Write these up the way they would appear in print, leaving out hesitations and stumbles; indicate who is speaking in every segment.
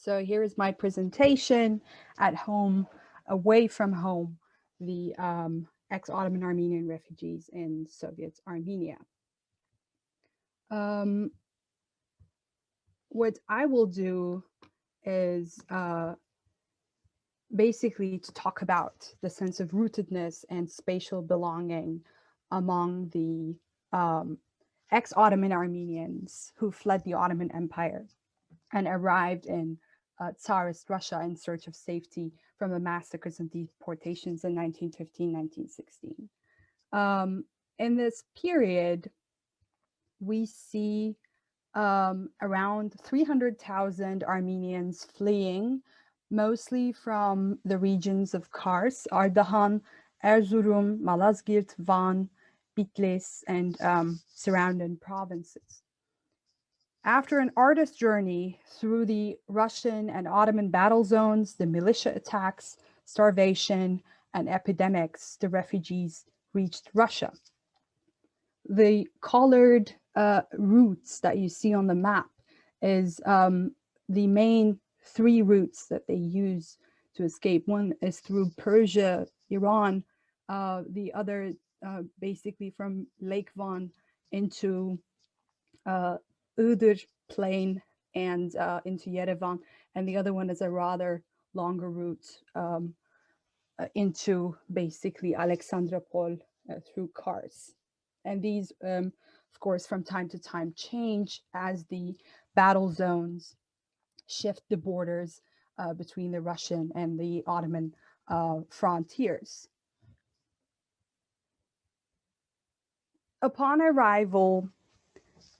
Speaker 1: So here is my presentation at home, away from home, the ex-Ottoman Armenian refugees in Soviet Armenia. What I will do is basically to talk about the sense of rootedness and spatial belonging among the ex-Ottoman Armenians who fled the Ottoman Empire and arrived in Tsarist Russia in search of safety from the massacres and deportations in 1915, 1916. In this period, we see around 300,000 Armenians fleeing, mostly from the regions of Kars, Ardahan, Erzurum, Malazgirt, Van, Bitlis, and surrounding provinces. After an arduous journey through the Russian and Ottoman battle zones, the militia attacks, starvation, and epidemics, the refugees reached Russia. The colored routes that you see on the map is the main three routes that they use to escape. One is through Persia, Iran, the other basically from Lake Van into Iğdır plain and into Yerevan, and the other one is a rather longer route into basically Alexandropol through Kars. And these, of course, from time to time change as the battle zones shift the borders between the Russian and the Ottoman frontiers. Upon arrival,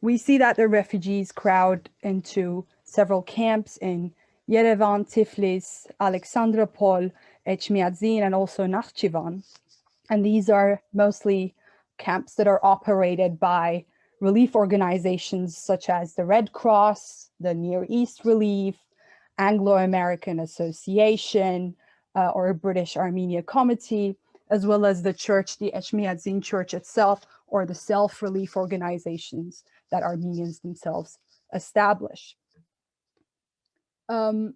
Speaker 1: we see that the refugees crowd into several camps in Yerevan, Tiflis, Alexandropol, Echmiadzin, and also Nakhchivan. And these are mostly camps that are operated by relief organizations such as the Red Cross, the Near East Relief, Anglo-American Association, or British Armenia Committee, as well as the church, the Echmiadzin Church itself, or the self-relief organizations that Armenians themselves establish. Into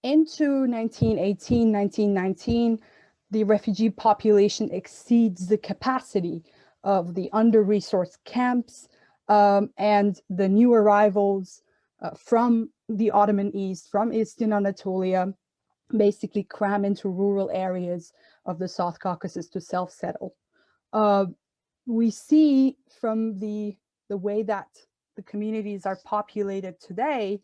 Speaker 1: 1918, 1919, the refugee population exceeds the capacity of the under-resourced camps, and the new arrivals from the Ottoman East, from Eastern Anatolia, basically cram into rural areas of the South Caucasus to self-settle. We see from the way that the communities are populated today,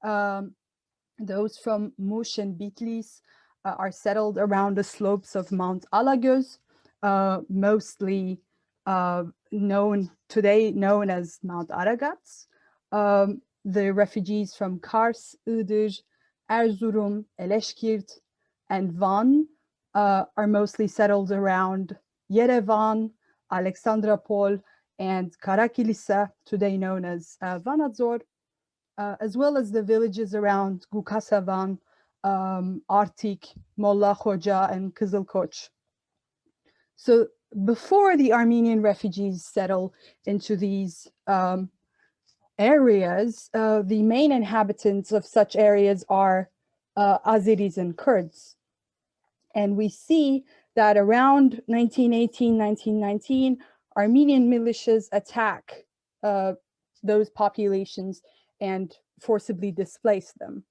Speaker 1: those from Mush and Bitlis are settled around the slopes of Mount Alagöz, mostly today known as Mount Aragats. The refugees from Kars, Iğdır, Erzurum, Eleşkirt, and Van are mostly settled around Yerevan, Alexandropol, and Karakilisa, today known as Vanadzor, as well as the villages around Gukasavan, Artik, Molla Khoja, and Kızılkoç. So before the Armenian refugees settle into these areas, the main inhabitants of such areas are Azeris and Kurds. And we see that around 1918, 1919, Armenian militias attack those populations and forcibly displace them.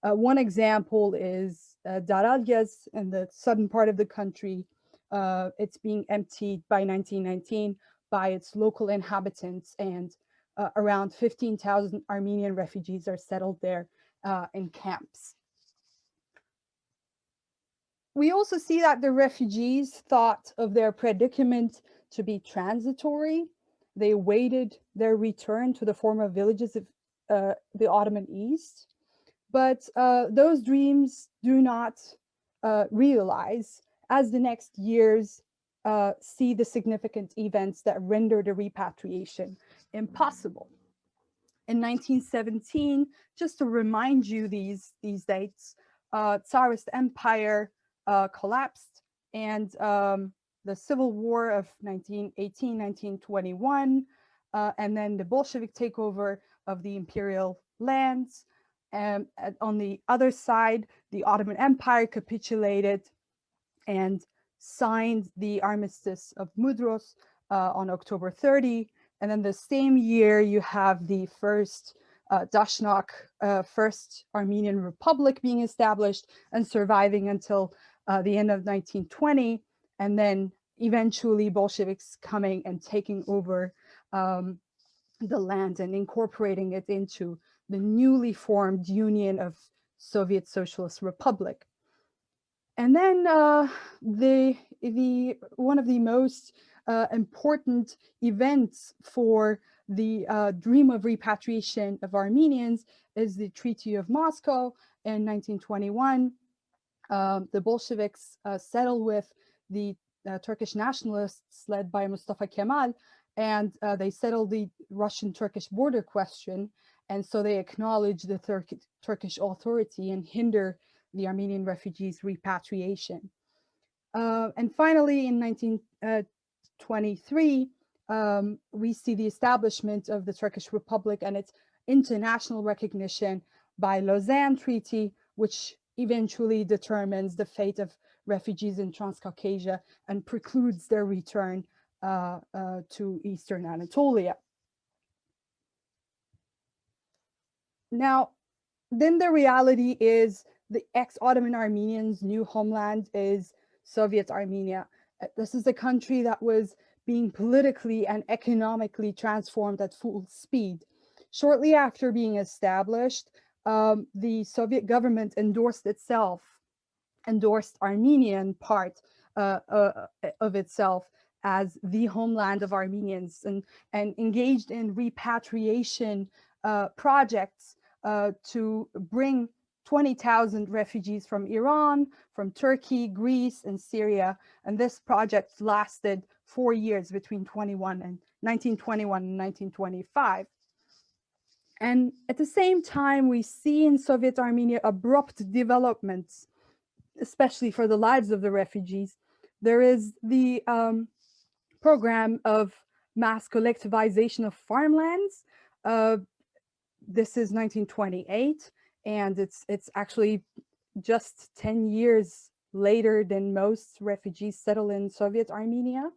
Speaker 1: One example is Daralyaz in the southern part of the country. It's being emptied by 1919 by its local inhabitants, and around 15,000 Armenian refugees are settled there in camps. We also see that the refugees thought of their predicament to be transitory. They awaited their return to the former villages of the Ottoman East, but those dreams do not realize as the next years see the significant events that render the repatriation impossible. In 1917, just to remind you these dates, Tsarist Empire collapsed, and the Civil War of 1918, 1921, and then the Bolshevik takeover of the imperial lands On the other side, the Ottoman Empire capitulated and signed the Armistice of Mudros on October 30. And then the same year, you have the first Dashnak, first Armenian Republic being established and surviving until the end of 1920. And then eventually Bolsheviks coming and taking over the land and incorporating it into the newly formed Union of Soviet Socialist Republic. And then one of the most important events for the dream of repatriation of Armenians is the Treaty of Moscow in 1921. The Bolsheviks settled with the Turkish nationalists led by Mustafa Kemal, and they settled the Russian-Turkish border question. And so they acknowledge the Turkish authority and hinder the Armenian refugees' repatriation. And finally, in 1923, we see the establishment of the Turkish Republic and its international recognition by Lausanne Treaty, which eventually determines the fate of refugees in Transcaucasia and precludes their return to Eastern Anatolia. Now, then the reality is the ex-Ottoman Armenians' new homeland is Soviet Armenia. This is a country that was being politically and economically transformed at full speed. Shortly after being established, the Soviet government endorsed Armenian part of itself as the homeland of Armenians and engaged in repatriation projects to bring 20,000 refugees from Iran, from Turkey, Greece, and Syria. And this project lasted 4 years between 1921 and 1925. And at the same time, we see in Soviet Armenia abrupt developments, especially for the lives of the refugees. There is the program of mass collectivization of farmlands. This is 1928, and it's actually just 10 years later than most refugees settle in Soviet Armenia.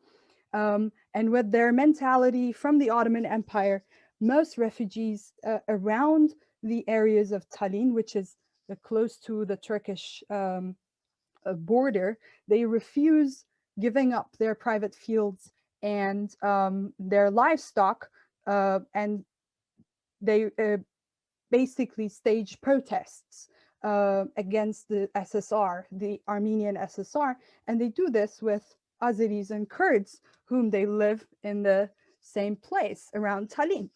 Speaker 1: And with their mentality from the Ottoman Empire, most refugees around the areas of Tallinn, which is close to the Turkish border, they refuse giving up their private fields and their livestock, and they basically stage protests against the SSR, the Armenian SSR, and they do this with Azeris and Kurds, whom they live in the same place around Tallinn.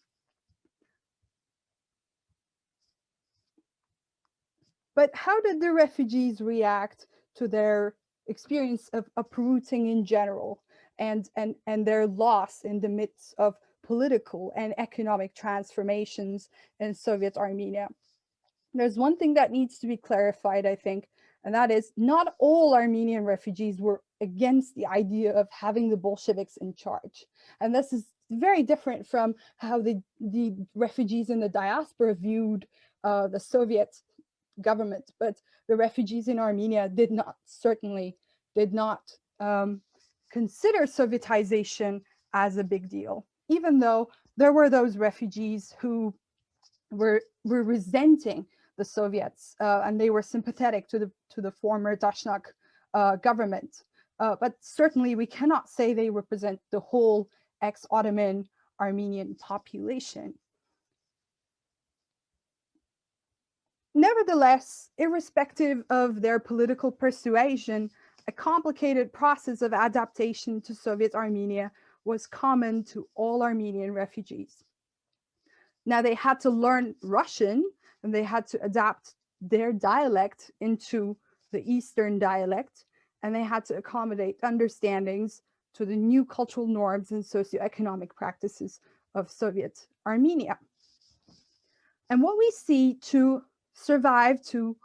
Speaker 1: But how did the refugees react to their experience of uprooting in general and their loss in the midst of political and economic transformations in Soviet Armenia? There's one thing that needs to be clarified, I think, and that is not all Armenian refugees were against the idea of having the Bolsheviks in charge. And this is very different from how the refugees in the diaspora viewed the Soviet government. But the refugees in Armenia certainly did not consider Sovietization as a big deal, even though there were those refugees who were resenting the Soviets and they were sympathetic to the former Dashnak government. But certainly we cannot say they represent the whole ex-Ottoman Armenian population. Nevertheless, irrespective of their political persuasion, a complicated process of adaptation to Soviet Armenia was common to all Armenian refugees. Now, they had to learn Russian, and they had to adapt their dialect into the Eastern dialect, and they had to accommodate understandings to the new cultural norms and socioeconomic practices of Soviet Armenia. And what we see to survive, to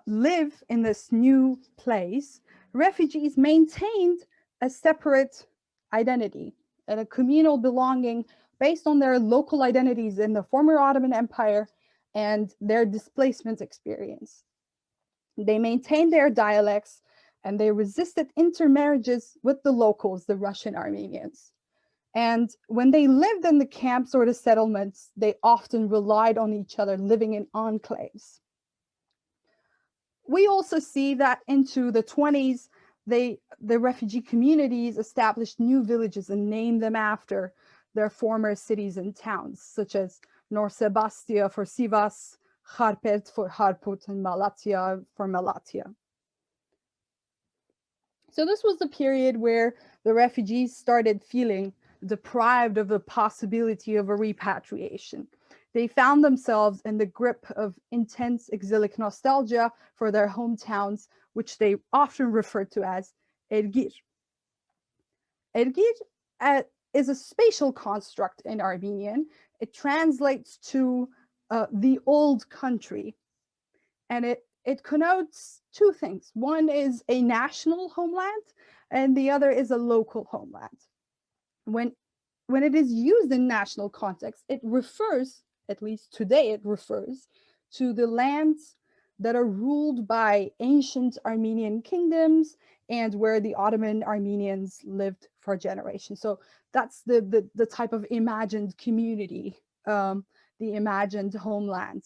Speaker 1: live in this new place, refugees maintained a separate identity and a communal belonging based on their local identities in the former Ottoman Empire and their displacement experience. They maintained their dialects, and they resisted intermarriages with the locals, the Russian Armenians. And when they lived in the camps or the settlements, they often relied on each other, living in enclaves. We also see that into the 20s, the refugee communities established new villages and named them after their former cities and towns, such as Norsebastia for Sivas, Kharpet for Harput, and Malatya for Malatya. So this was the period where the refugees started feeling deprived of the possibility of a repatriation. They found themselves in the grip of intense exilic nostalgia for their hometowns, which they often referred to as Ergir. Ergir is a spatial construct in Armenian. It translates to the old country, and it connotes two things. One is a national homeland, and the other is a local homeland. When it is used in national context, it refers, at least today, it refers to the lands that are ruled by ancient Armenian kingdoms and where the Ottoman Armenians lived for generations. So that's the type of imagined community, the imagined homeland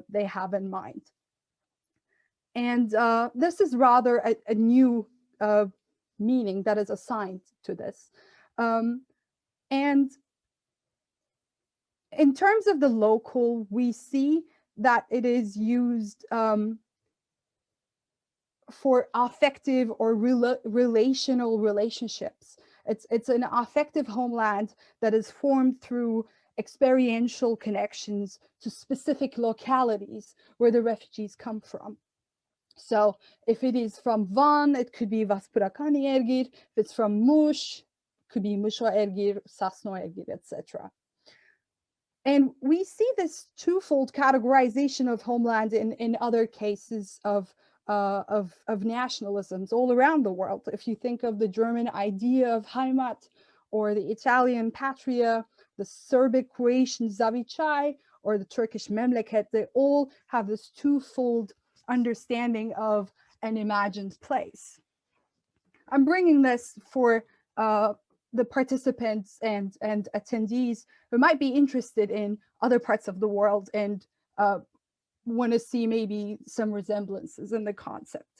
Speaker 1: they have in mind. And this is rather a new meaning that is assigned to this. And in terms of the local, we see that it is used for affective or relational relationships. It's an affective homeland that is formed through experiential connections to specific localities where the refugees come from. So if it is from Van, it could be Vaspurakani Ergir. If it's from Mush, it could be Musho Ergir, Sasno Ergir, etc. And we see this twofold categorization of homeland in other cases of nationalisms all around the world. If you think of the German idea of Heimat, or the Italian Patria, the Serbic-Croatian Zavichai, or the Turkish Memleket, they all have this twofold understanding of an imagined place. I'm bringing this for the participants and attendees who might be interested in other parts of the world and want to see maybe some resemblances in the concept.